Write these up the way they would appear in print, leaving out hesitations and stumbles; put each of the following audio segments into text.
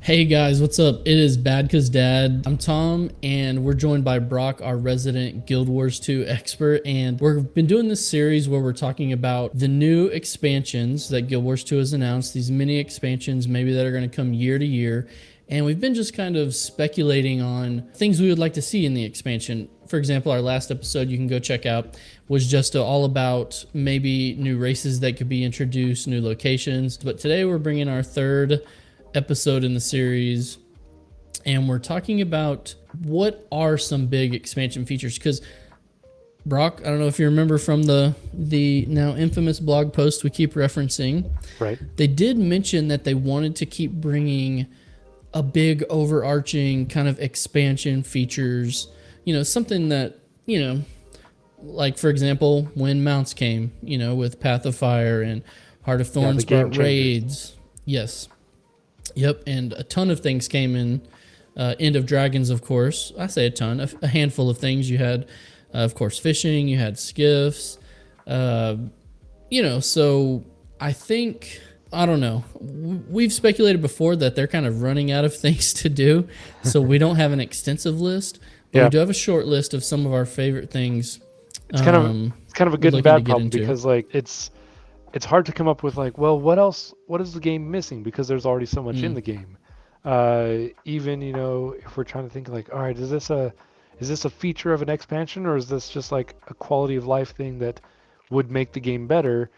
Hey guys, what's up? It is Bad Cause Dad. I'm Tom, and we're joined by Brock, our resident Guild Wars 2 expert. And we've been doing this series where we're talking about the new expansions that Guild Wars 2 has announced, these mini expansions maybe that are going to come year to year. And we've been just kind of speculating on things we would like to see in the expansion. For example, our last episode you can go check out was just all about maybe new races that could be introduced, new locations. But today we're bringing our third episode in the series, and we're talking about what are some big expansion features. Because Brock, I don't know if you remember from the now infamous blog post we keep referencing, Right. they did mention that they wanted to keep bringing a big overarching kind of expansion features, something that, like for example, when mounts came, with Path of Fire and Heart of Yeah, the Thorns game brought changers. raids. Yes. Yep, and a ton of things came in. End of Dragons, of course. I say a ton, a handful of things. You had, of course, fishing. You had skiffs. So I think, I don't know. We've speculated before that they're kind of running out of things to do, so we don't have an extensive list, but we Yeah. do have a short list of some of our favorite things. It's kind of a We're good and looking to bad get problem into. because like it's hard to come up with like, well, what is the game missing, because there's already so much in Mm, the game. Even, if we're trying to think like, all right, is this a feature of an expansion, or is this just like a quality of life thing that would make the game better,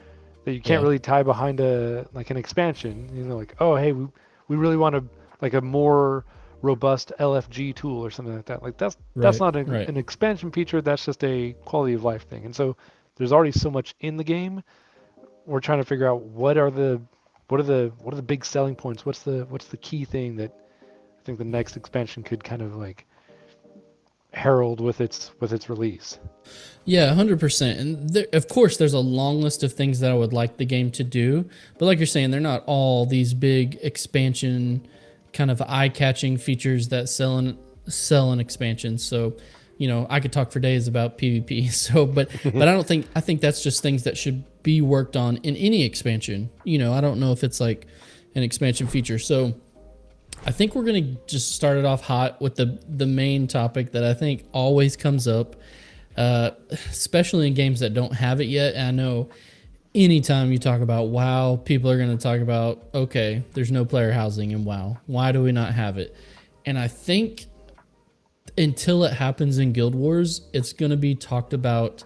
that you can't yeah, really tie behind a like an expansion, like, oh, hey, we really want to like a more robust LFG tool or something like that. Like that's right, not right. an expansion feature, that's just a quality of life thing. And so there's already so much in the game. We're trying to figure out what are the big selling points? What's the key thing that I think the next expansion could kind of like herald with its release. Yeah, 100%. And there, of course, there's a long list of things that I would like the game to do. But like you're saying, they're not all these big expansion, kind of eye-catching features that sell an expansion. So, I could talk for days about PvP. So, but I think that's just things that should be worked on in any expansion. I don't know if it's like an expansion feature. So, I think we're gonna just start it off hot with the main topic that I think always comes up, especially in games that don't have it yet. And I know anytime you talk about WoW, people are going to talk about, okay, there's no player housing in WoW. Why do we not have it? And I think until it happens in Guild Wars, it's going to be talked about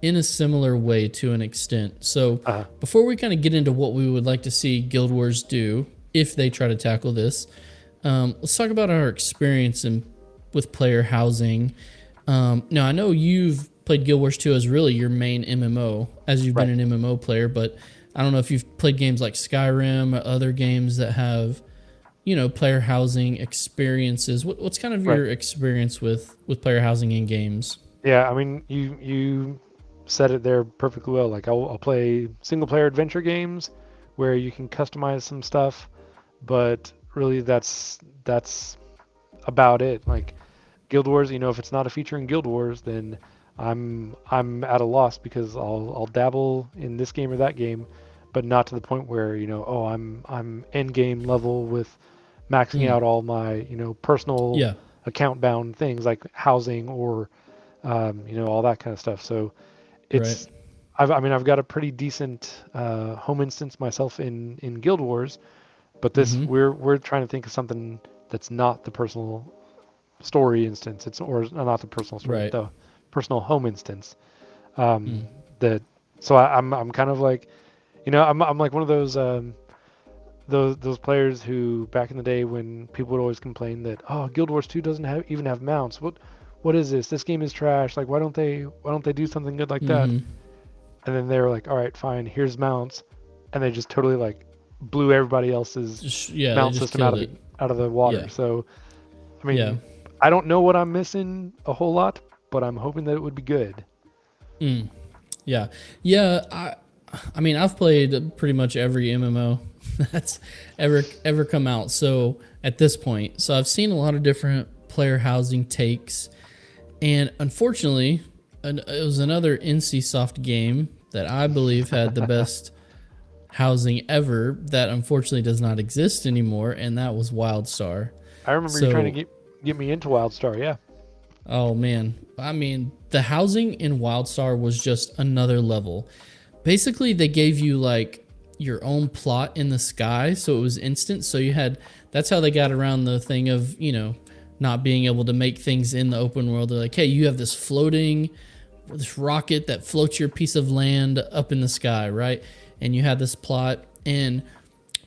in a similar way to an extent. So uh, before we kind of get into what we would like to see Guild Wars do if they try to tackle this, let's talk about our experience with player housing. Now, I know you've played Guild Wars 2 as really your main MMO, as you've been right. an MMO player, but I don't know if you've played games like Skyrim or other games that have, player housing experiences. What's kind of Right. your experience with player housing in games? Yeah, I mean, you said it there perfectly well. Like I'll play single player adventure games where you can customize some stuff, but really that's about it. Like Guild Wars, if it's not a feature in Guild Wars, then I'm at a loss, because I'll dabble in this game or that game, but not to the point where, oh, I'm end game level with maxing Mm, out all my, personal yeah, account bound things like housing or all that kind of stuff. So right. it's I've got a pretty decent home instance myself in Guild Wars, but this Mm-hmm. we're trying to think of something that's not the personal story instance. It's or not the personal story, Right. the personal home instance. Um, Mm, that so I'm kind of like, I'm like one of those players who back in the day, when people would always complain that, oh, Guild Wars 2 doesn't even have mounts. What is this? This game is trash. Like, why don't they do something good like that? mm-hmm. And then they were like, all right, fine, here's mounts, and they just totally like blew everybody else's Just yeah, they mount just system out killed of the it. out of the Yeah, water. So I yeah. mean, I don't know what I'm missing a whole lot, but I'm hoping that it would be good. Mm, yeah, yeah. I mean, I've played pretty much every MMO that's ever come out. So at this point, so I've seen a lot of different player housing takes, and unfortunately, it was another NC Soft game that I believe had the best housing ever that unfortunately does not exist anymore, and that was WildStar. I remember you trying to So, get me into WildStar. Yeah. oh man, I mean, the housing in WildStar was just another level. Basically, they gave you like your own plot in the sky, so it was instant. So you had that's how they got around the thing of, not being able to make things in the open world. They're like, hey, you have this rocket that floats your piece of land up in the sky, right? And you have this plot, and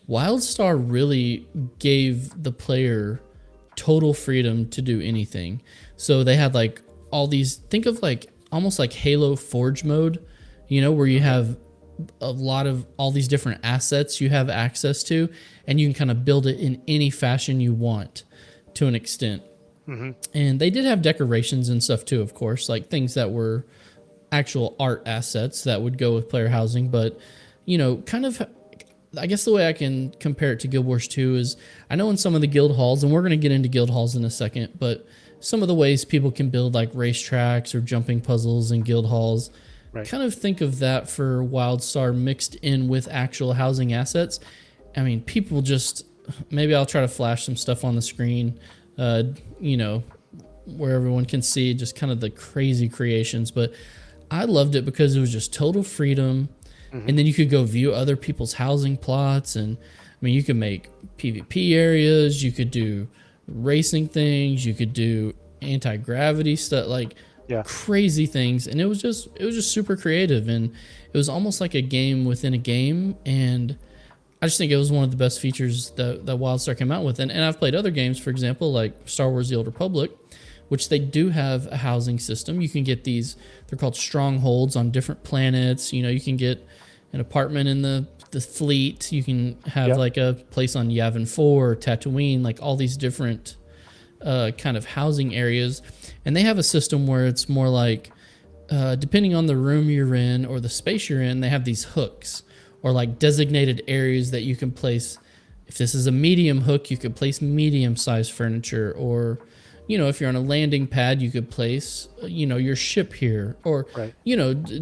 WildStar really gave the player total freedom to do anything. So they had like all these, think of like almost like Halo Forge mode, where you Okay. have a lot of all these different assets you have access to, and you can kind of build it in any fashion you want to an extent. Mm-hmm. And they did have decorations and stuff too, of course, like things that were actual art assets that would go with player housing. But, kind of, I guess the way I can compare it to Guild Wars 2 is I know in some of the guild halls, and we're going to get into guild halls in a second, but some of the ways people can build like racetracks or jumping puzzles in guild halls, Right. kind of think of that for WildStar mixed in with actual housing assets. I mean, people just maybe I'll try to flash some stuff on the screen, uh, you know, where everyone can see just kind of the crazy creations. But I loved it because it was just total freedom. Mm-hmm. And then you could go view other people's housing plots. And I mean, you could make PvP areas, you could do racing things, you could do anti gravity stuff, like Yeah. crazy things. And it was just super creative. And it was almost like a game within a game. And I just think it was one of the best features that WildStar came out with. And I've played other games, for example, like Star Wars The Old Republic, which they do have a housing system. You can get these, they're called strongholds on different planets. You can get an apartment in the fleet. You can have Yep. like a place on Yavin 4, Tatooine, like all these different kind of housing areas. And they have a system where it's more like, depending on the room you're in or the space you're in, they have these hooks or like designated areas that you can place. If this is a medium hook, you could place medium sized furniture. Or, if you're on a landing pad, you could place, your ship here. Or, Right.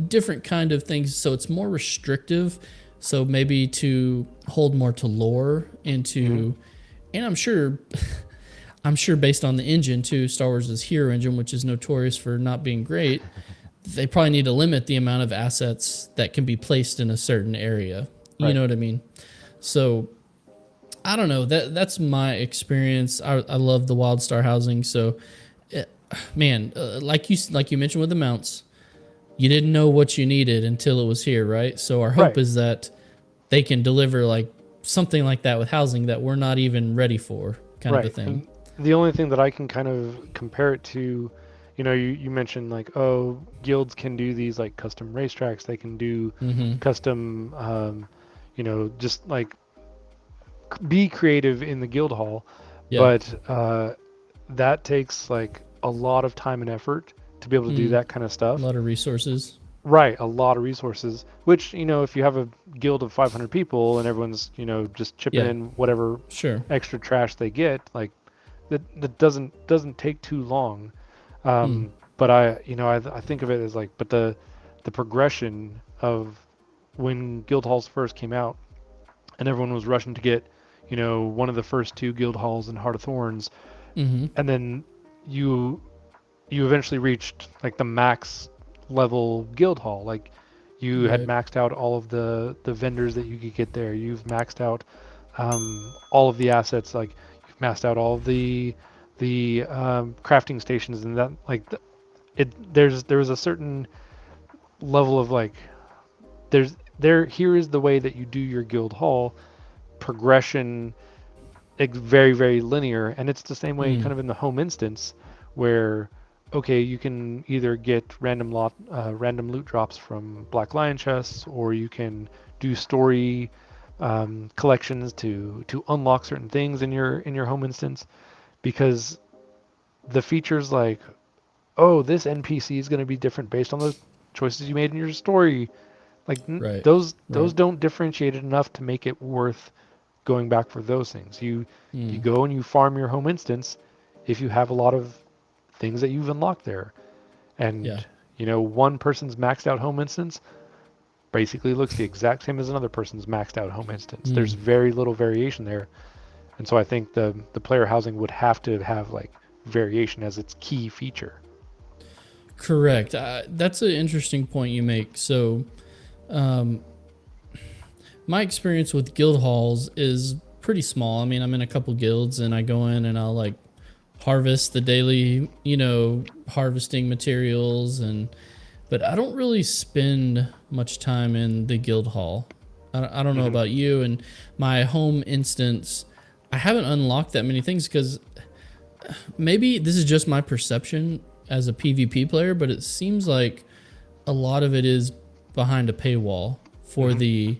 different kind of things. So it's more restrictive. So maybe to hold more to lore and Mm-hmm. to, and I'm sure based on the engine too, Star Wars' Hero engine, which is notorious for not being great, they probably need to limit the amount of assets that can be placed in a certain area. You Right. know what I mean? So I don't know. That's my experience. I love the WildStar housing. So, eh, man, like you mentioned with the mounts, you didn't know what you needed until it was here, right? So our hope Right. is that they can deliver like something like that with housing that we're not even ready for, kind of a Right. thing. And the only thing that I can kind of compare it to, you mentioned like, oh, guilds can do these like custom racetracks. They can do Mm-hmm. custom, just like be creative in the guild hall. Yeah. But that takes like a lot of time and effort to be able to do Mm. that kind of A stuff. lot of resources. Right, a lot of resources, which, if you have a guild of 500 people and everyone's, just chipping Yeah. in whatever Sure. extra trash they get, like that doesn't take too long. Mm. But I think of it as like, but the progression of when guild halls first came out and everyone was rushing to get, one of the first two guild halls in Heart of Thorns, Mm-hmm. and then you you eventually reached like the max level guild hall. Like you had Right. maxed out all of the vendors that you could get there. You've maxed out all of the assets. Like you've maxed out all of the crafting stations and that like there's a certain level of like here is the way that you do your guild hall progression, very very linear, and it's the same way Mm. kind of in the home instance where okay, you can either get random loot drops from Black Lion chests, or you can do story collections to unlock certain things in your home instance, because the features like, oh, this NPC is going to be different based on the choices you made in your story, like Right. those Right. don't differentiate it enough to make it worth going back for those things. You Mm. go and you farm your home instance if you have a lot of things that you've unlocked there. Yeah. And one person's maxed out home instance basically looks the exact same as another person's maxed out home instance. There's Mm, very little variation there. And so I think the player housing would have to have like variation as its key feature. correct. That's an interesting point you make. So, um, my experience with guild halls is pretty small. I mean, I'm in a couple guilds and I go in and I'll like harvest the daily, harvesting materials but I don't really spend much time in the guild hall. I don't know Hmm. about you and my home instance. I haven't unlocked that many things because maybe this is just my perception as a PvP player, but it seems like a lot of it is behind a paywall for Hmm. the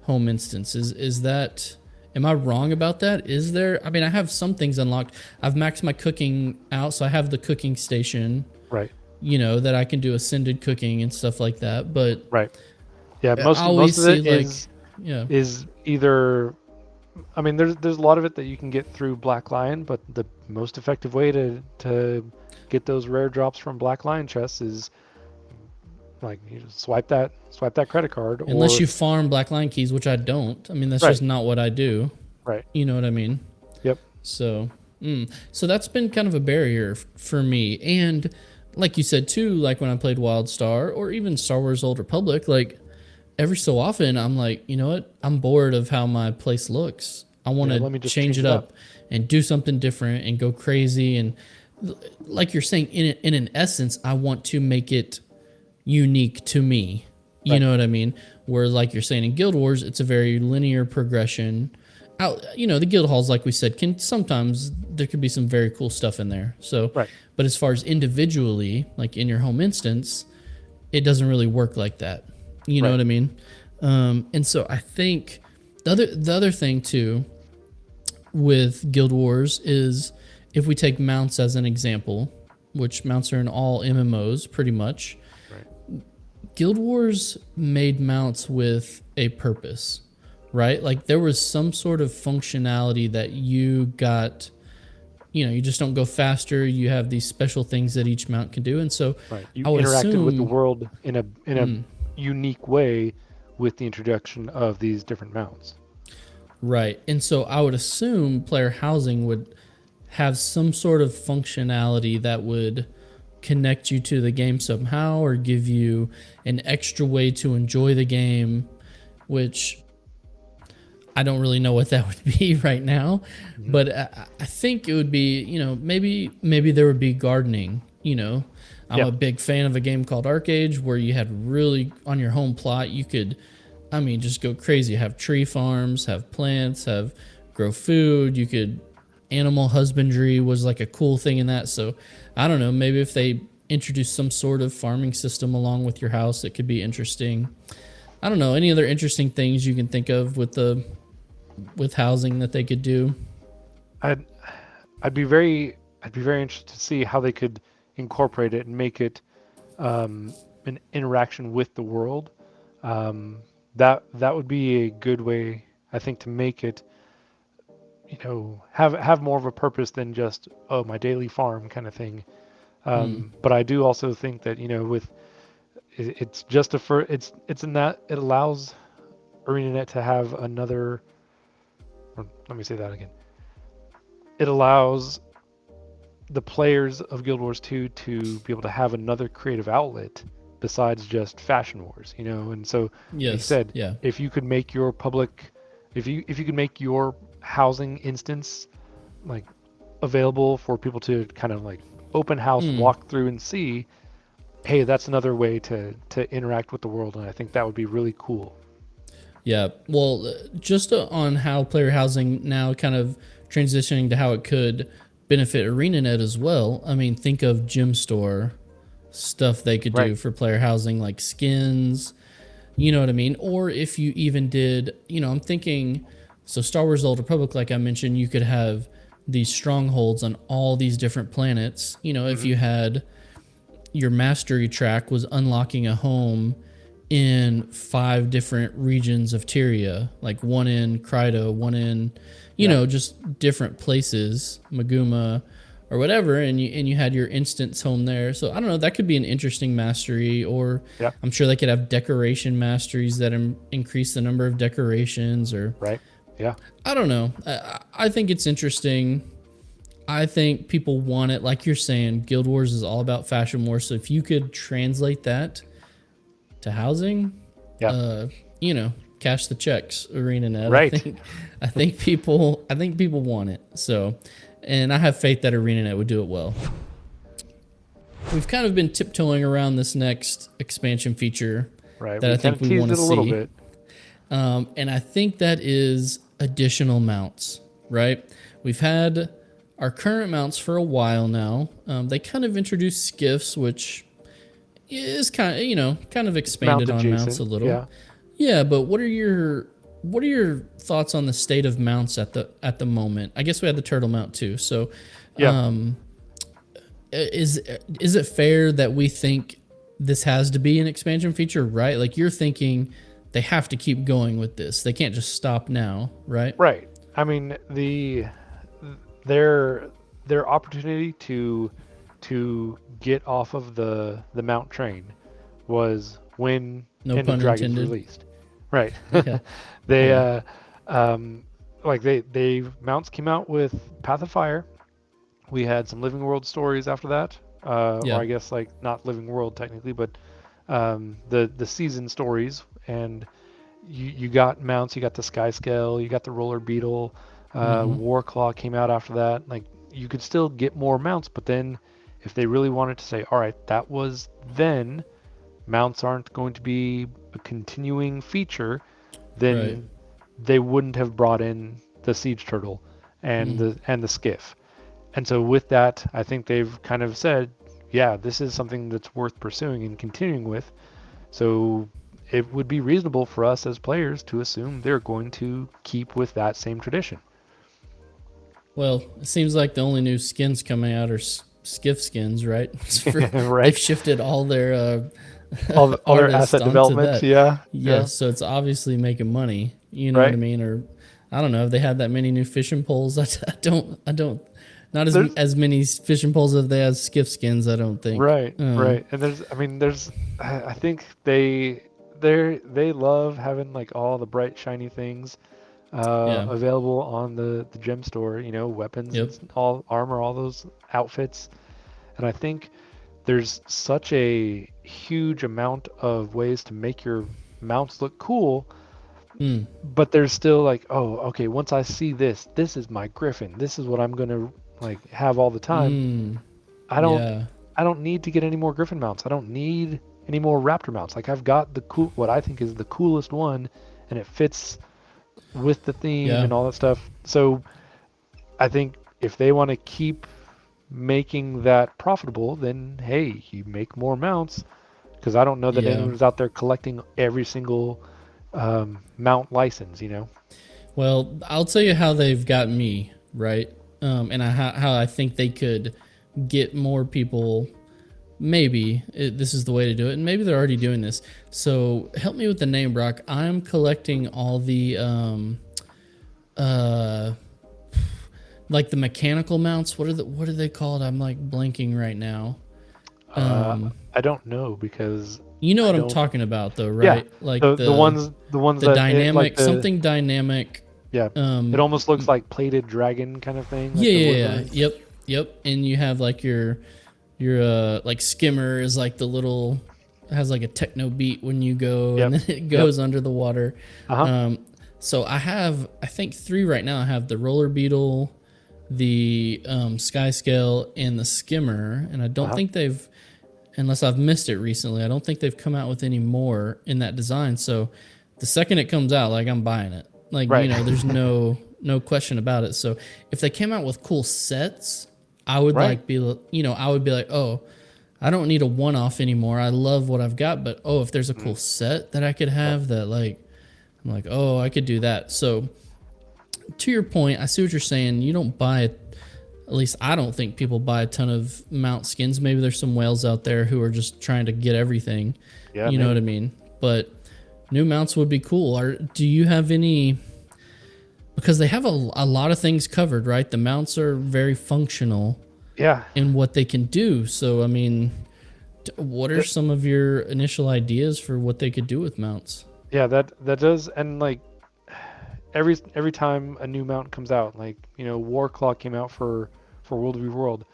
home instance. Is that, am I wrong about that? Is there, I mean, I have some things unlocked. I've maxed my cooking out, so I have the cooking station, Right. that I can do ascended cooking and stuff like that. But Right. Yeah. I Most always of see it like, yeah. is either. I mean, there's a lot of it that you can get through Black Lion, but the most effective way to get those rare drops from Black Lion chests is like you just swipe that credit card Unless or you farm black line keys, which I don't. I mean, that's right. just not what I do. Right. You know what I mean? Yep. So, so that's been kind of a barrier for me. And like you said too, like when I played WildStar or even Star Wars Old Republic, like every so often I'm like, you know what? I'm bored of how my place looks. I want Yeah. to Let me just change change it it up. up and do something different and go crazy. And like you're saying, in an essence, I want to make it unique to me. You Right. know what I mean? Where like you're saying in Guild Wars, it's a very linear progression. Out, the guild halls, like we said, can sometimes there could be some very cool stuff in there. So, Right. but as far as individually, like in your home instance, it doesn't really work like that. You know Right. what I mean? And so I think the other thing too with Guild Wars is if we take mounts as an example, which mounts are in all MMOs pretty much. Right. Guild Wars made mounts with a purpose, right? Like there was some sort of functionality that you got. You just don't go faster. You have these special things that each mount can do, and so Right. You I would interacted with the assume, world in a unique way with the introduction of these different mounts. right? And so I would assume player housing would have some sort of functionality that would connect you to the game somehow or give you an extra way to enjoy the game, which I don't really know what that would be right now, Hmm. but I think it would be, maybe there would be gardening. I'm Yeah. a big fan of a game called Arcade where you had really on your home plot, you could, I mean, just go crazy. Have tree farms, have plants, have grow food. You could, animal husbandry was like a cool thing in that. So I don't know, maybe if they introduce some sort of farming system along with your house, it could be interesting. I don't know, any other interesting things you can think of with housing that they could do. I'd I'd be very interested to see how they could incorporate it and make it an interaction with the world. Um, that would be a good way, I think, to make it, have more of a purpose than just my daily farm kind of thing. Mm, But I do also think that with it's just a it's in that it allows ArenaNet to have another. Or let me say that again. It allows the players of Guild Wars 2 to be able to have another creative outlet besides just Fashion Wars, And so, like you yes, said, yeah. if you could make your public, if you could make your housing instance like available for people to kind of like open house, Mm, walk through, and see, hey, that's another way to interact with the world, and I think that would be really cool. yeah. Well, just on how player housing now kind of transitioning to how it could benefit ArenaNet as well. I mean, think of Gym Store stuff they could Right. do for player housing, like skins. You know what I mean? Or if you even did, I'm thinking, so Star Wars: The Old Republic, like I mentioned, you could have these strongholds on all these different planets. If Hmm. you had your mastery track was unlocking a home in 5 different regions of Tyria, like one in Kryto, one in, Yeah. just different places, Maguma, or whatever, and you had your instance home there. So I don't know, that could be an interesting mastery, or Yeah. I'm sure they could have decoration masteries that increase the number of decorations, or Right. Yeah. I don't know. I think it's interesting. I think people want it. Like you're saying, Guild Wars is all about fashion war. So if you could translate that to housing, Yeah. you know, cash the checks, ArenaNet. Right. I think people want it. So, and I have faith that ArenaNet would do it well. We've kind of been tiptoeing around this next expansion feature Right. that I think we want to it a little see. bit. And I think that is additional mounts, right? We've had our current mounts for a while now. They kind of introduced skiffs, which is kind of, you know, kind of expanded on mounts a little. Yeah. Yeah, but what are your thoughts on the state of mounts at the moment? I guess we had the turtle mount too. So, Yeah. is it fair that we think this has to be an expansion feature, right? Like you're thinking they have to keep going with this. They can't just stop now, right? Right. I mean, their opportunity to get off of the mount train was when No End of pun Dragons intended. released. Right. Yeah. They Yeah. like they mounts came out with Path of Fire. We had some Living World stories after that. Or Yeah. I guess like not Living World technically, but the season stories, and you got mounts, you got the Sky Scale, you got the Roller Beetle, Mm-hmm. Warclaw came out after that. Like you could still get more mounts, but then if they really wanted to say, all right, that was then, mounts aren't going to be a continuing feature, Right. then they wouldn't have brought in the Siege Turtle and Mm. the Skiff. And so with that, I think they've kind of said, yeah, this is something that's worth pursuing and continuing with. So it would be reasonable for us as players to assume they're going to keep with that same tradition. Well, it seems like the only new skins coming out are skiff skins, right? They've Right? shifted all their All their artists asset onto development, that. yeah. Yeah. Yes, so it's obviously making money. You know what I Right? mean? Or I don't know if they had that many new fishing poles. I don't. Not There's as many fishing poles as they have skiff skins. I don't think. right, right. And I think they love having like all the bright shiny things Yeah. available on the gem store, you know, weapons and Yep. all armor, all those outfits. And I think there's such a huge amount of ways to make your mounts look cool, Mm. but there's still like, oh, okay, once I see this, this is my griffin. This is what I'm gonna like have all the time. Mm. I don't Yeah. I don't need to get any more griffin mounts. I don't need any more raptor mounts. Like I've got the cool what I think is the coolest one, and it fits with the theme Yeah. and all that stuff. So I think if they want to keep making that profitable, then hey, you make more mounts, because I don't know that Yeah. anyone's out there collecting every single mount license, you know? Well, I'll tell you how they've got me right, and how I think they could get more people. Maybe this is the way to do it, and maybe they're already doing this. So help me with the name, Brock. I'm collecting all the uh like the mechanical mounts. What are they called? I'm like blanking right now. I don't know because You know I what I'm don't. talking about, though, Yeah, right? Like the ones the that it, like dynamic, the something dynamic. yeah, it almost looks like plated dragon kind of thing, like Yeah, the yeah, wood yeah. version. Yep. And you have like your like skimmer is like the little, has like a techno beat when you go, and Yep, then it yep. goes under the water. Uh-huh. So I think 3 right now. I have the roller beetle, the sky scale, and the skimmer, and I don't Uh-huh. think they've, unless I've missed it recently, I don't think they've come out with any more in that design. So the second it comes out, like I'm buying it. Like, Right. there's no question about it. So if they came out with cool sets, I would Right. like I would be like, "Oh, I don't need a one-off anymore. I love what I've got, but if there's a cool set that I could Yep. have that like I'm like, "Oh, I could do that." So to your point, I see what you're saying. You don't buy, at least I don't think people buy a ton of mount skins. Maybe there's some whales out there who are just trying to get everything. Yeah, You know what I maybe. mean? But new mounts would be cool. Do you have any, because they have a lot of things covered, right? The mounts are very functional. Yeah. and what they can do. So, I mean, what are That, some of your initial ideas for what they could do with mounts? yeah, that does, and like every time a new mount comes out, like War Claw came out for World v World,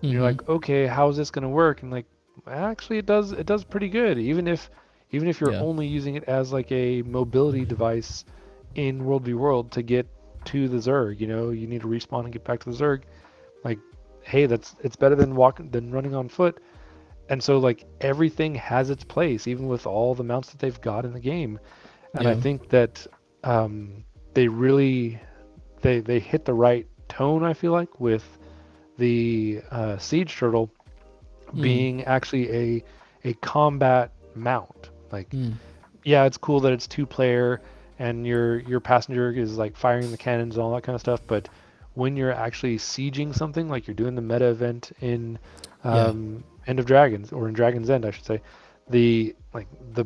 and you're Mm-hmm. like, okay, how's this gonna work? And like, actually, it does pretty good, even if you're Yeah. only using it as like a mobility device in World v World to get to the Zerg. You need to respawn and get back to the Zerg. Like, hey, it's better than running on foot. And so like everything has its place, even with all the mounts that they've got in the game. And I Yeah. think that they really they hit the right tone. I feel like with the siege turtle Mm. being actually a combat mount. Like, Mm. yeah, it's cool that it's two-player and your passenger is like firing the cannons and all that kind of stuff. But when you're actually sieging something, like you're doing the meta event in Yeah. End of Dragons, or in Dragon's End, I should say, the like the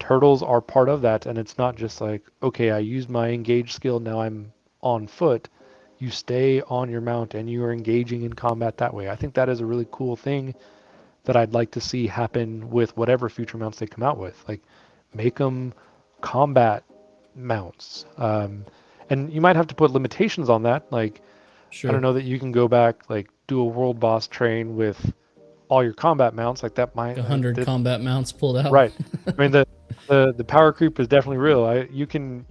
turtles are part of that, and it's not just like, okay, I used my engage skill, now I'm on foot. You stay on your mount and you are engaging in combat that way. I think that is a really cool thing that I'd like to see happen with whatever future mounts they come out with. Like, make them combat mounts. And you might have to put limitations on that. Like, I don't Sure. know that you can go back, like, do a world boss train with all your combat mounts. Like, that might, 100 combat mounts pulled out. right. I mean, the power creep is definitely real. You can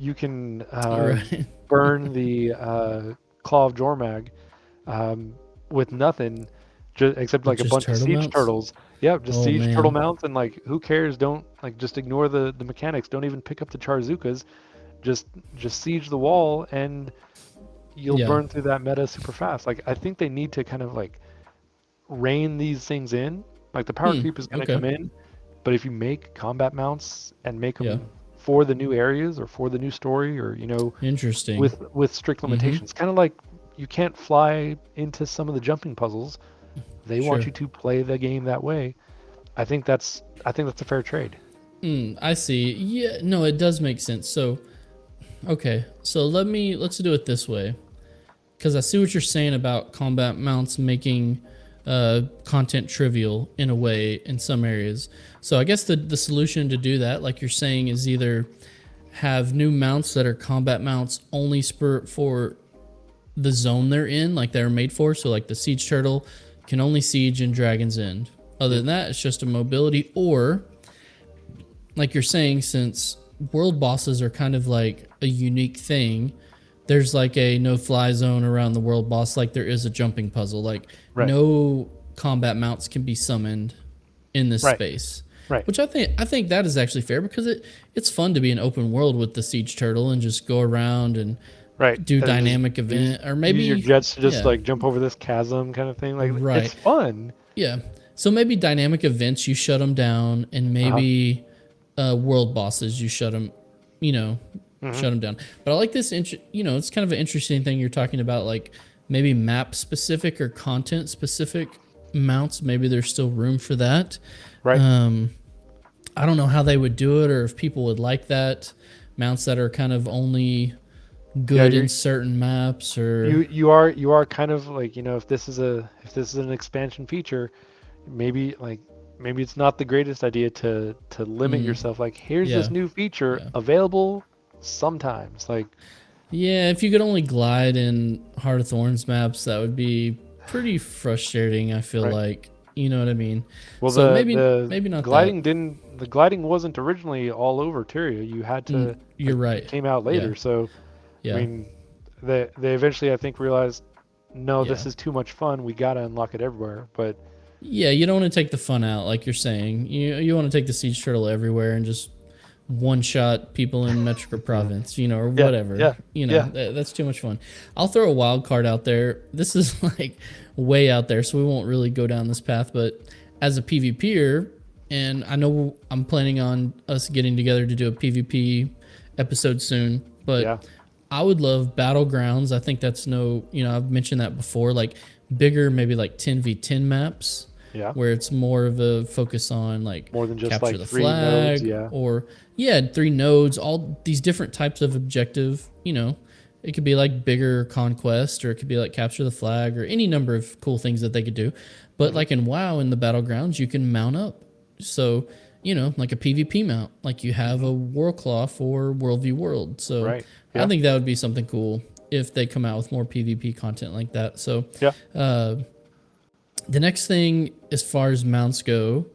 Right. burn the Claw of Jormag with nothing, just except With like a just bunch of turtle siege mounts? turtles. Yep, just Oh, siege turtle man. mounts, and like, who cares? Don't like, just ignore the mechanics. Don't even pick up the Charzukas. Just just siege the wall, and you'll Yeah. burn through that meta super fast. Like, I think they need to kind of like rein these things in. Like, the power Hmm. creep is going to Okay. come in, but if you make combat mounts and make Yeah. them for the new areas or for the new story, or Interesting. with strict Mm-hmm. limitations, kind of like you can't fly into some of the jumping puzzles. They want Sure. you to play the game that way. I think that's a fair trade. I see. Yeah, no, it does make sense. So, okay. So let's do it this way. Because I see what you're saying about combat mounts making content trivial in a way in some areas. So I guess the solution to do that, like you're saying, is either have new mounts that are combat mounts only for the zone they're in, like they're made for. So like the siege turtle can only siege in Dragon's End. Other Yep. than that, it's just a mobility. Or like you're saying, since world bosses are kind of like a unique thing, there's like a no fly zone around the world boss, like there is a jumping puzzle. Like Right. no combat mounts can be summoned in this Right. space. Right. Which I think that is actually fair because it's fun to be an open world with the siege turtle and just go around and Right. do And just dynamic use event or use your maybe jets to just yeah, like jump over this chasm kind of thing. Like, it's right. fun. Yeah. So maybe dynamic events you shut them down, and Uh-huh. maybe world bosses you shut them, you know, Hmm. shut them down. But I like this. It's kind of an interesting thing you're talking about, like maybe map specific or content specific mounts. Maybe there's still room for that. Right. Um, I don't know how they would do it, or if people would like that. Mounts that are kind of only Yeah. good in certain maps, or You are kind of like, if this is an expansion feature, maybe like, maybe it's not the greatest idea to limit mm, yourself. Like, here's this yeah, new feature yeah. available sometimes. Like, Yeah, if you could only glide in Heart of Thorns maps, that would be pretty frustrating, I feel right. like. You know what I mean? Well, So the maybe the maybe not that. gliding wasn't originally all over Tyria. You had to, You're like, it right. came out Yeah. later. So, I Yeah. mean, they eventually, I think, realized, no, Yeah. this is too much fun. We gotta unlock it everywhere. But Yeah, you don't want to take the fun out like you're saying. You want to take the siege turtle everywhere and just one shot people in Metrica province, or yeah, whatever. yeah, yeah. That's too much fun. I'll throw a wild card out there. This is like way out there, so we won't really go down this path. But as a PvPer, and I know I'm planning on us getting together to do a PvP episode soon, Yeah. but I would love battlegrounds. I think that's I've mentioned that before, like bigger, maybe like 10v10 maps Yeah. where it's more of a focus on like More than just capture like the three nodes. flag Yeah. or yeah, 3 nodes, all these different types of objective, It could be like bigger conquest, or it could be like capture the flag, or any number of cool things that they could do. But Hmm. like in WoW, in the battlegrounds, you can mount up. So, like a PvP mount, like you have Hmm. a Warclaw for World v World. So Right. I Yeah. think that would be something cool if they come out with more PvP content like that. So Yeah. uh, the next thing, as far as mounts go,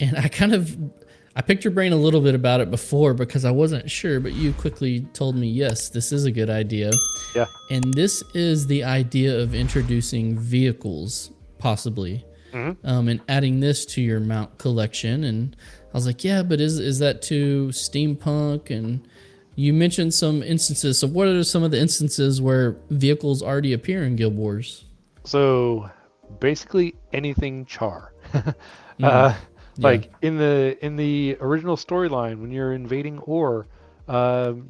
and I picked your brain a little bit about it before because I wasn't sure, but you quickly told me, yes, this is a good idea. Yeah. And this is the idea of introducing vehicles, possibly, Hmm. and adding this to your mount collection. And I was like, yeah, but is that too steampunk? And you mentioned some instances. So what are some of the instances where vehicles already appear in Guild Wars? So basically anything char. Mm, uh, yeah. like in the original storyline, when you're invading Ore,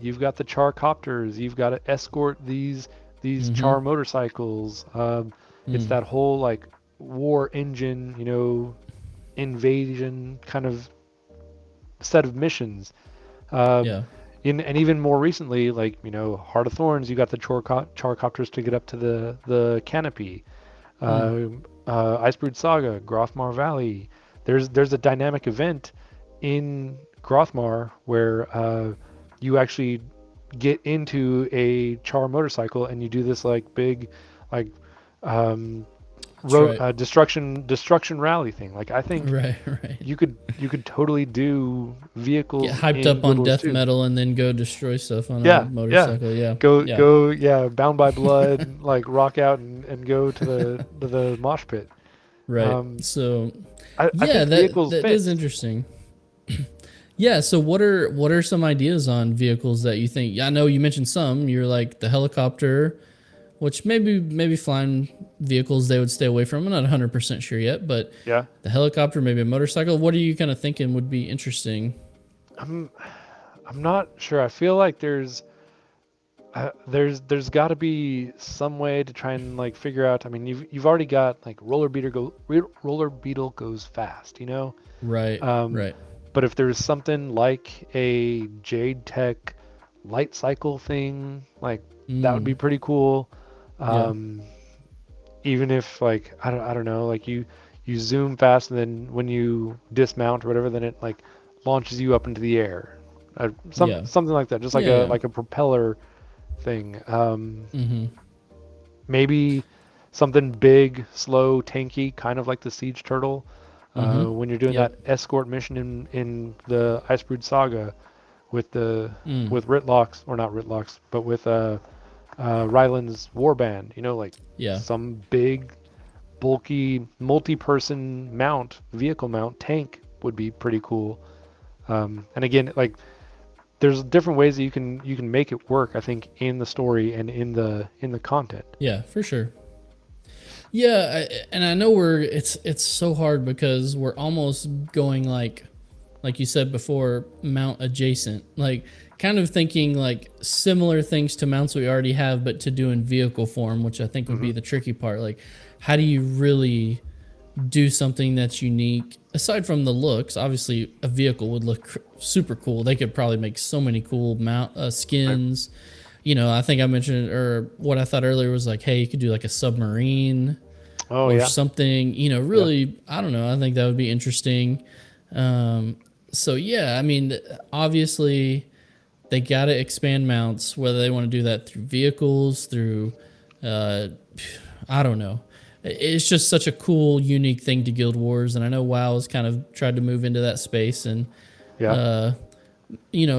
you've got the char copters. You've got to escort these Mm-hmm. char motorcycles. It's Mm, that whole like war engine, invasion kind of set of missions. Um, yeah. and even more recently, like Heart of Thorns, you got the char copters to get up to the canopy. Mm, Icebrood Saga, Grothmar Valley. There's a dynamic event in Grothmar where you actually get into a char motorcycle and you do this like big, like um, that's right. destruction rally thing. Like I think Right, right. you could totally do Get vehicles hyped in up Guild on Wars death 2. metal and then go destroy stuff on a Yeah, yeah. motorcycle. Yeah, Go yeah, go yeah, bound by blood, like rock out and go to the mosh pit. right. Um, So I yeah, think that vehicles that is fits. interesting. Yeah. So what are some ideas on vehicles that you think? I know you mentioned some. You're like the helicopter, which maybe flying vehicles they would stay away from. I'm not 100% sure yet, but Yeah. the helicopter, maybe a motorcycle. What are you kind of thinking would be interesting? I'm I'm not sure. I feel like there's got to be some way to try and like figure out. I mean, you've already got like roller beetle goes fast. Right, Um, right. but if there's something like a Jade Tech light cycle thing, like that would Mm, be pretty cool. yeah, Um, Even if like I don't know, like you zoom fast and then when you dismount or whatever, then it like launches you up into the air. yeah, Something like that, just like yeah, a yeah. like a propeller thing. Mm-hmm. Maybe something big, slow, tanky, kind of like the Siege Turtle. Mm-hmm. When you're doing Yep. that escort mission in the Icebrood Saga with the Mm, with Ritlocks, or not Ritlocks, but with Ryland's warband, like yeah. some big, bulky, multi-person vehicle mount tank would be pretty cool. And again, like there's different ways that you can make it work. I think in the story and in the content. Yeah, for sure. Yeah, and I know it's so hard because we're almost going like you said before, mount adjacent. Like kind of thinking like similar things to mounts we already have, but to do in vehicle form, which I think would be Hmm. the tricky part. Like, how do you really do something that's unique aside from the looks? Obviously, a vehicle would look super cool. They could probably make so many cool mount Right. skins. I think I mentioned, or what I thought earlier was like, hey, you could do like a submarine Oh or yeah, something. yeah, Really, I don't know. I think that would be interesting. Um, so yeah, I mean, obviously they got to expand mounts. Whether they want to do that through vehicles, through, uh, I don't know. It's just such a cool, unique thing to Guild Wars, and I know WoW has kind of tried to move into that space and yeah, uh,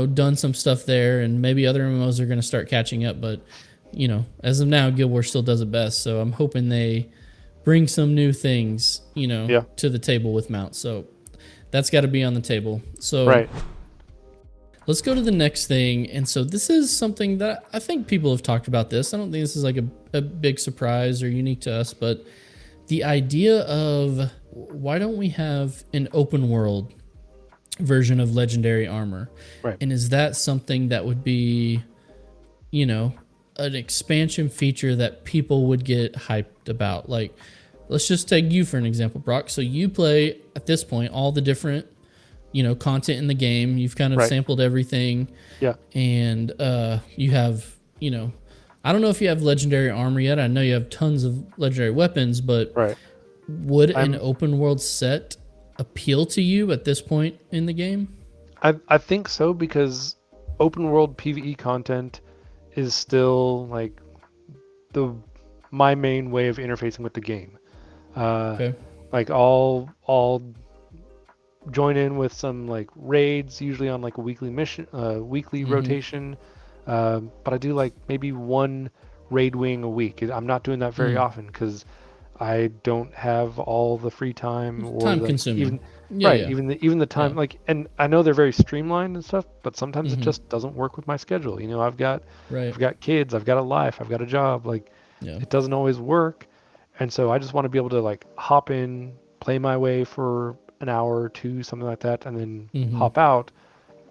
done some stuff there, and maybe other MMOs are going to start catching up. But as of now, Guild Wars still does it best. So I'm hoping they bring some new things, yeah. to the table with mounts. So that's got to be on the table. So Right. let's go to the next thing. And so this is something that I think people have talked about this. I don't think this is like a big surprise or unique to us, but the idea of why don't we have an open world version of legendary armor? Right. And is that something that would be, you know, an expansion feature that people would get hyped about? Like, let's just take you for an example, Brock. So you play at this point all the different, content in the game. You've kind of Right. sampled everything, Yeah. and you have, I don't know if you have legendary armor yet. I know you have tons of legendary weapons, but Right. would an I'm open world set appeal to you at this point in the game? I think so because open world PvE content is still like the my main way of interfacing with the game. Uh, Okay. like I'll join in with some like raids, usually on like a weekly mission, weekly Mm-hmm. rotation. But I do like maybe one raid wing a week. I'm not doing that very Mm. often because I don't have all the free time It's or time like consuming. even Yeah, right, yeah, even the yeah. time like and I know they're very streamlined and stuff, but sometimes it Mm-hmm. just doesn't work with my schedule. You know, Right. I've got kids, I've got a life, I've got a job, like Yeah. it doesn't always work. And so I just want to be able to like hop in, play my way for an hour or two, something like that, and then Mm-hmm. hop out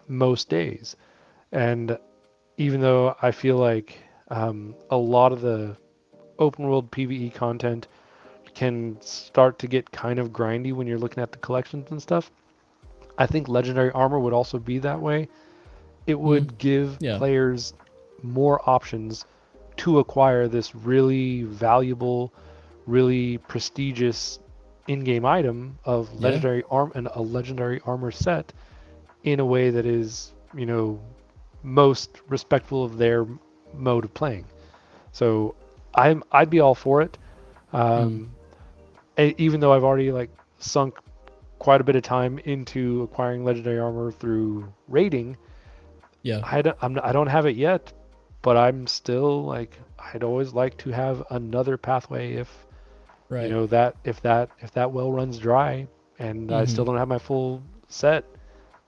most days. And even though I feel like a lot of the open world PvE content can start to get kind of grindy when you're looking at the collections and stuff. I think legendary armor would also be that way. It Mm. would give Yeah. players more options to acquire this really valuable, really prestigious in-game item of Yeah. legendary arm and a legendary armor set in a way that is, you know, most respectful of their mode of playing. So I'd be all for it. Mm. Um, even though I've already like sunk quite a bit of time into acquiring legendary armor through raiding, Yeah. I don't have it yet, but I'm still like I'd always like to have another pathway if you Right. know that if that well runs dry and I Mm-hmm. still don't have my full set,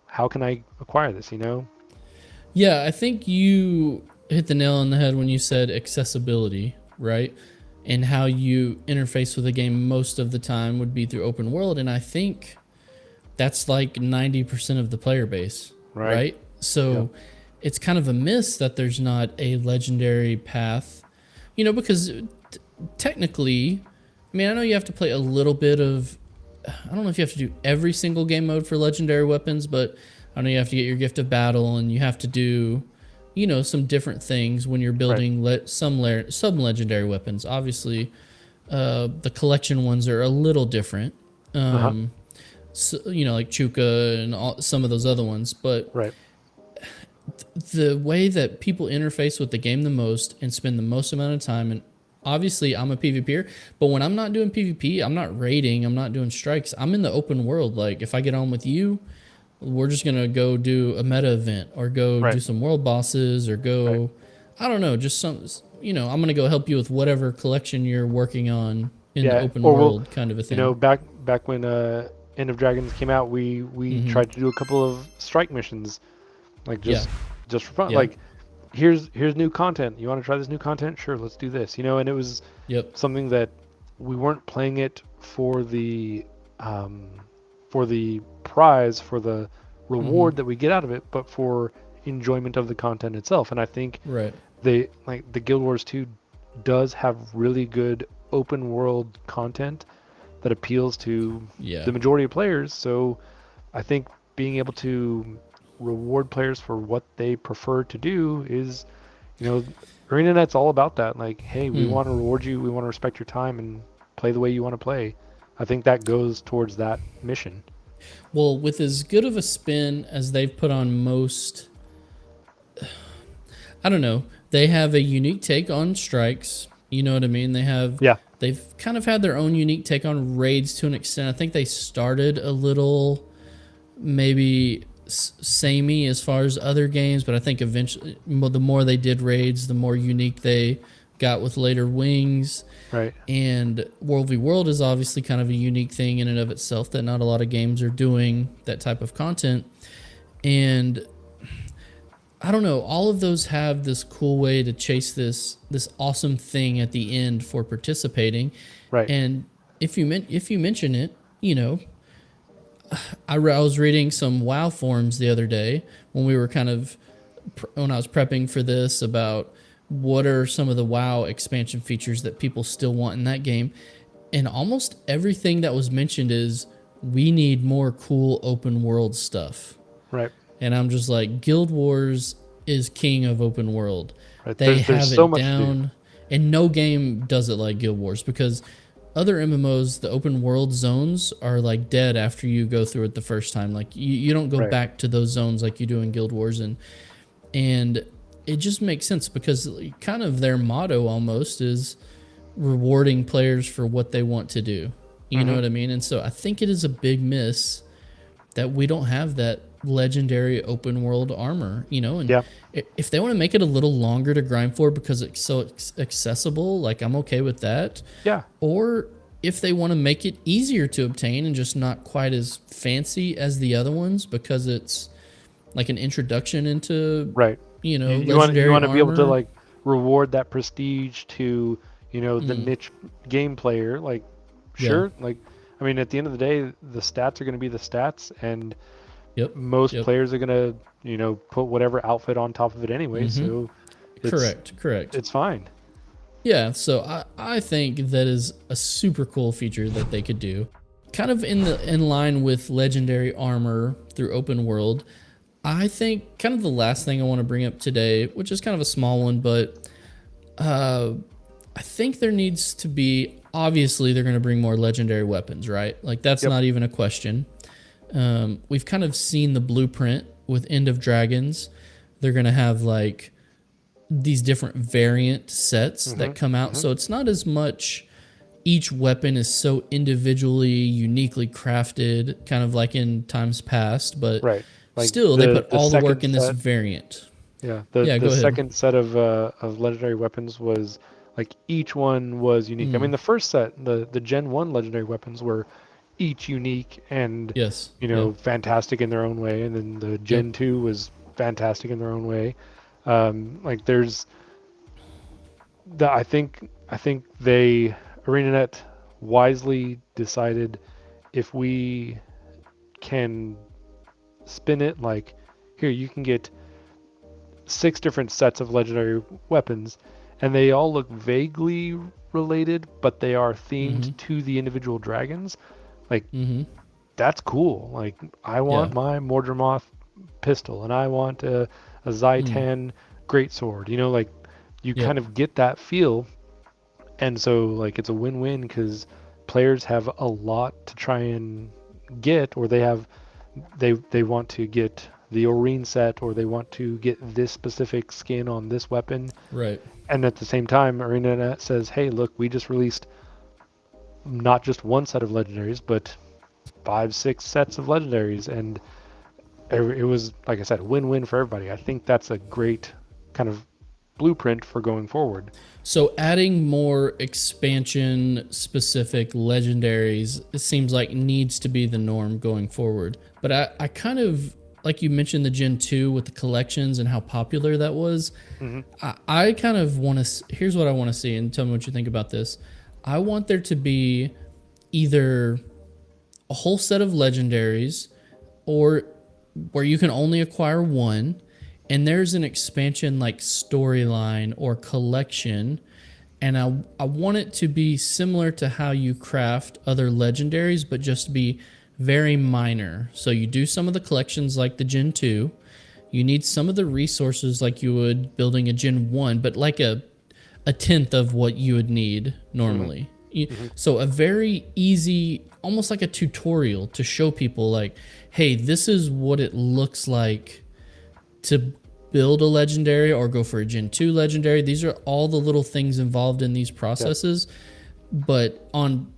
how can I acquire this? You know? Yeah, I think you hit the nail on the head when you said accessibility, right? And how you interface with the game most of the time would be through open world. And I think that's like 90% of the player base, Right? right? Yep. So it's kind of a miss that there's not a legendary path, because technically, I mean, I know you have to play a little bit of, I don't know if you have to do every single game mode for legendary weapons, but I know you have to get your gift of battle and you have to do, some different things when you're Right. building some legendary weapons. Obviously, the collection ones are a little different. Uh huh. Um, so, like Chuka and some of those other ones. But Right. the way that people interface with the game the most and spend the most amount of time, and obviously I'm a PvPer, but when I'm not doing PvP, I'm not raiding, I'm not doing strikes, I'm in the open world. Like if I get on with you, we're just gonna go do a meta event or go do Right. some world bosses or Right. go, I don't know, just some, I'm gonna go help you with whatever collection you're working on in the Yeah. open Or we'll, world kind of a you know, thing. back when End of Dragons came out, we Mm-hmm. tried to do a couple of strike missions, like Yeah. just for fun. Yeah. Like here's new content. You want to try this new content? Sure, let's do this. You know, and it was Yep. something that we weren't playing it um, for the prize, for the Mm-hmm. reward that we get out of it, but for enjoyment of the content itself. And I think Right. they like the Guild Wars 2 does have really good open world content that appeals to Yeah. the majority of players. So I think being able to reward players for what they prefer to do is, you know, ArenaNet's all about that. Like, hey, we Hmm. want to reward you, we want to respect your time and play the way you want to play. I think that goes towards that mission. Well, with as good of a spin as they've put on most, I don't know, they have a unique take on strikes. You know what I mean? Yeah, They've kind of had their own unique take on raids to an extent. I think they started a little maybe samey as far as other games, but I think eventually the more they did raids, the more unique they got with later wings. right. And World v World is obviously kind of a unique thing in and of itself that not a lot of games are doing that type of content. And I don't know, all of those have this cool way to chase this awesome thing at the end for participating. Right. And if you mention it, I was reading some WoW forums the other day when we were when I was prepping for this about what are some of the WoW expansion features that people still want in that game, and almost everything that was mentioned is we need more cool open world stuff. Right. And I'm just like, Guild Wars is king of open world. Right. They There's have so it much to do. down, and no game does it like Guild Wars because other MMOs, the open world zones are like dead after you go through it the first time. Like you don't go Right. back to those zones like you do in Guild Wars, and it just makes sense because kind of their motto almost is rewarding players for what they want to do. You know Hmm. what I mean? And so I think it is a big miss that we don't have that legendary open world armor, and Yeah. if they want to make it a little longer to grind for because it's so accessible, like I'm okay with that. Yeah. Or if they want to make it easier to obtain and just not quite as fancy as the other ones because it's like an introduction into, Right. You legendary want to be able to armor. like reward that prestige to, the Mm, niche game player. Like, yeah. sure, like, I mean, at the end of the day, the stats are going to be the stats, and Yep. most Yep. players are going to, put whatever outfit on top of it anyway. Mm-hmm. So it's Correct. Correct. it's fine. Yeah, so I think that is a super cool feature that they could do. Kind of in line with legendary armor through open world. I think kind of the last thing I want to bring up today, which is kind of a small one, but I think there needs to be, obviously they're going to bring more legendary weapons, right? Like that's Yep. not even a question. We've kind of seen the blueprint with End of Dragons. They're going to have like these different variant sets Hmm. that come out. Hmm. So it's not as much each weapon is so individually, uniquely crafted, kind of like in times past, but Right. Like still they put the all the second work in this set. variant. Yeah, Yeah, the go ahead. second set of legendary weapons was like each one was unique. I mean, Mm, the first set, the Gen 1 legendary weapons were each unique and, yes. Yeah. fantastic in their own way, and then the Yep. Gen 2 was fantastic in their own way. Like there's I think they ArenaNet wisely decided if we can spin it like here you can get 6 different sets of legendary weapons, and they all look vaguely related, but they are themed Mm-hmm. to the individual dragons. Like, Mm-hmm. that's cool. Like, I Yeah. want my Mordramoth pistol, and I want a Mm. Zaitan greatsword. Like, you Yep. kind of get that feel, and so, like, it's a win-win because players have a lot to try and get, or they want to get the Oreen set, or they want to get this specific skin on this weapon. Right. And at the same time, ArenaNet says, hey, look, we just released not just one set of legendaries, but 5, 6 sets of legendaries. And it was, like I said, win-win for everybody. I think that's a great kind of blueprint for going forward. So adding more expansion specific legendaries, it seems like needs to be the norm going forward. But I kind of like you mentioned the Gen 2 with the collections and how popular that was. Hmm. I kind of want to here's what I want to see and tell me what you think about this. I want there to be either a whole set of legendaries or where you can only acquire one and there's an expansion like storyline or collection, and I want it to be similar to how you craft other legendaries but just be very minor. So you do some of the collections like the Gen 2, you need some of the resources like you would building a Gen 1 but like a tenth of what you would need Hmm. normally. Hmm. So a very easy, almost like a tutorial to show people like, hey, this is what it looks like to build a legendary or go for a Gen 2 legendary. These are all the little things involved in these Yep. processes, but on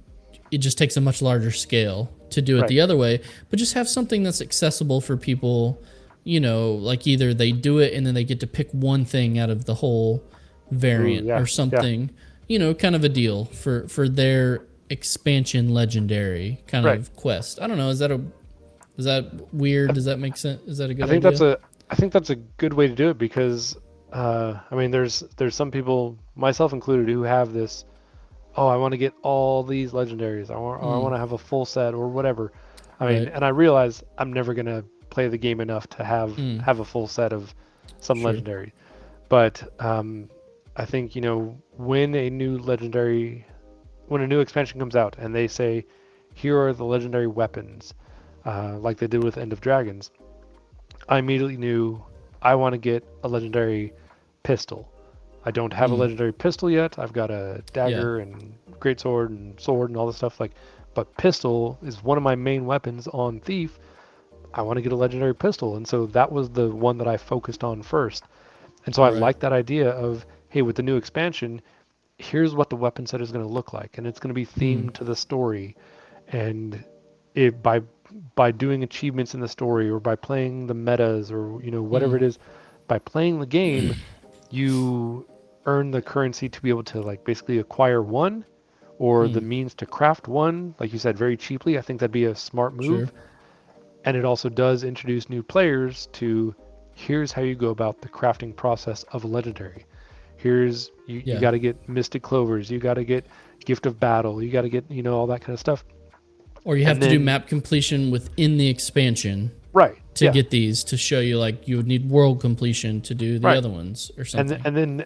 it just takes a much larger scale to do it Right. the other way. But just have something that's accessible for people, like either they do it and then they get to pick one thing out of the whole Ooh, variant yeah. or Yeah. something, kind of a deal for their expansion legendary kind Right. of quest. I don't know, is that weird? I, Does that make sense? Is that a I good think that's idea? a I think that's a good way to do it because I mean there's some people, myself included, who have this, oh, I want to get all these legendaries. I Mm, want to have a full set or whatever. I mean, right. and I realize I'm never gonna play the game enough to Mm, have a full set of some sure. legendary. But I think when when a new expansion comes out and they say, here are the legendary weapons, like they did with End of Dragons, I immediately knew I want to get a legendary pistol. I don't have a Mm, legendary pistol yet. I've got a yeah. dagger and greatsword and sword and all this stuff. Like, but pistol is one of my main weapons on Thief. I want to get a legendary pistol, and so that was the one that I focused on first. And so I Right. like that idea of, hey, with the new expansion, here's what the weapon set is going to look like, and it's going to be Mm, themed to the story. And it by doing achievements in the story, or by playing the metas, or whatever mm, it is, by playing the game, you earn the currency to be able to like basically acquire one, or the mm. means to craft one, like you said, very cheaply. I think that'd be a smart Sure. move. And it also does introduce new players to, here's how you go about the crafting process of a legendary. Here's you Yeah. got to get Mystic Clovers, you got to get Gift of Battle, you got to get all that kind of stuff. Or you have And to do then map completion within the expansion right, to yeah, get these to show you like you would need world completion to do the right. other ones or And something.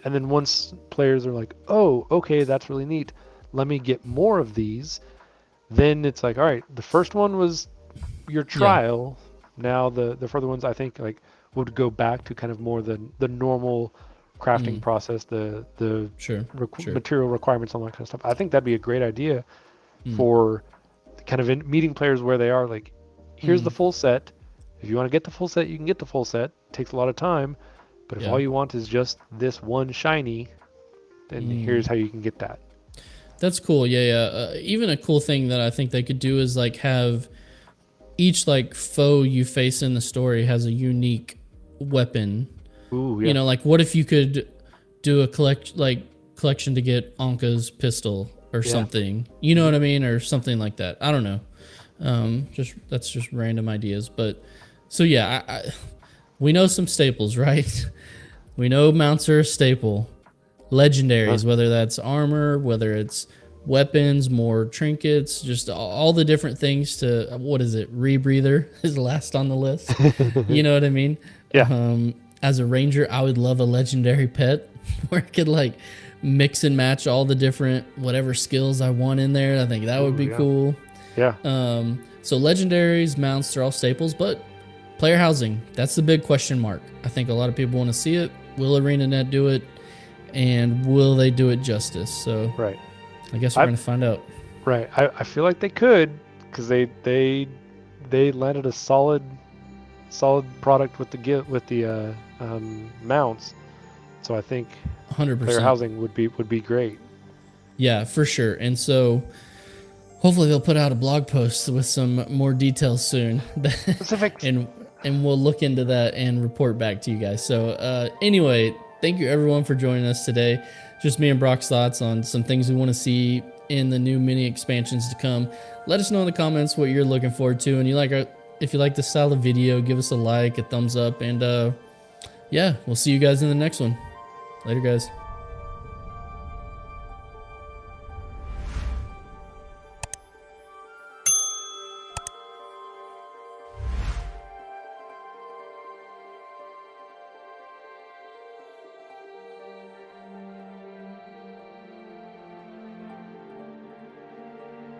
then once players are like, oh, okay, that's really neat. Let me get more of these. Then it's like, all right, the first one was your Yeah. trial. Now the further ones, I think, like would go back to kind of more the normal crafting Mm, process, the sure. Sure. material requirements, all that kind of stuff. I think that'd be a great idea Mm, for kind of meeting players where they are. Like, here's the mm, full set. If you want to get the full set, you can get the full set. It takes a lot of time, but if yeah. all you want is just this one shiny, then here's Mm. how you can get that. That's cool. Yeah, yeah. Even a cool thing that I think they could do is like have each like foe you face in the story has a unique weapon. Ooh, You yeah, know, like what if you could do a collection to get Anka's pistol or yeah. something? You know Hmm. what I mean, or something like that. I don't know. Just that's just random ideas, but so yeah, we know some staples, right? We know mounts are a staple. Uh, Legendaries, whether that's armor, whether it's weapons, more trinkets, just all the different things to what is it? Rebreather is last on the list. You know what I mean? yeah. As a ranger, I would love a legendary pet where I could like mix and match all the different whatever skills I want in there. I think that would Ooh, be yeah, cool. yeah. So legendaries, mounts, they're all staples, but player housing, that's the big question mark. I think a lot of people want to see it. Will ArenaNet do it? And will they do it justice? So Right. I guess we're I going to find out. right. I feel like they could, because they landed a solid product with the mounts. So I think player 100%. housing would be great. Yeah, for sure. And so hopefully they'll put out a blog post with some more details soon. Specifics. and and we'll look into that and report back to you guys. So anyway, thank you everyone for joining us today. Just me and Brock's thoughts on some things we want to see in the new mini expansions to come. Let us know in the comments what you're looking forward to, and if you like this style of video, give us a like, a thumbs up, and yeah, we'll see you guys in the next one. Later, guys.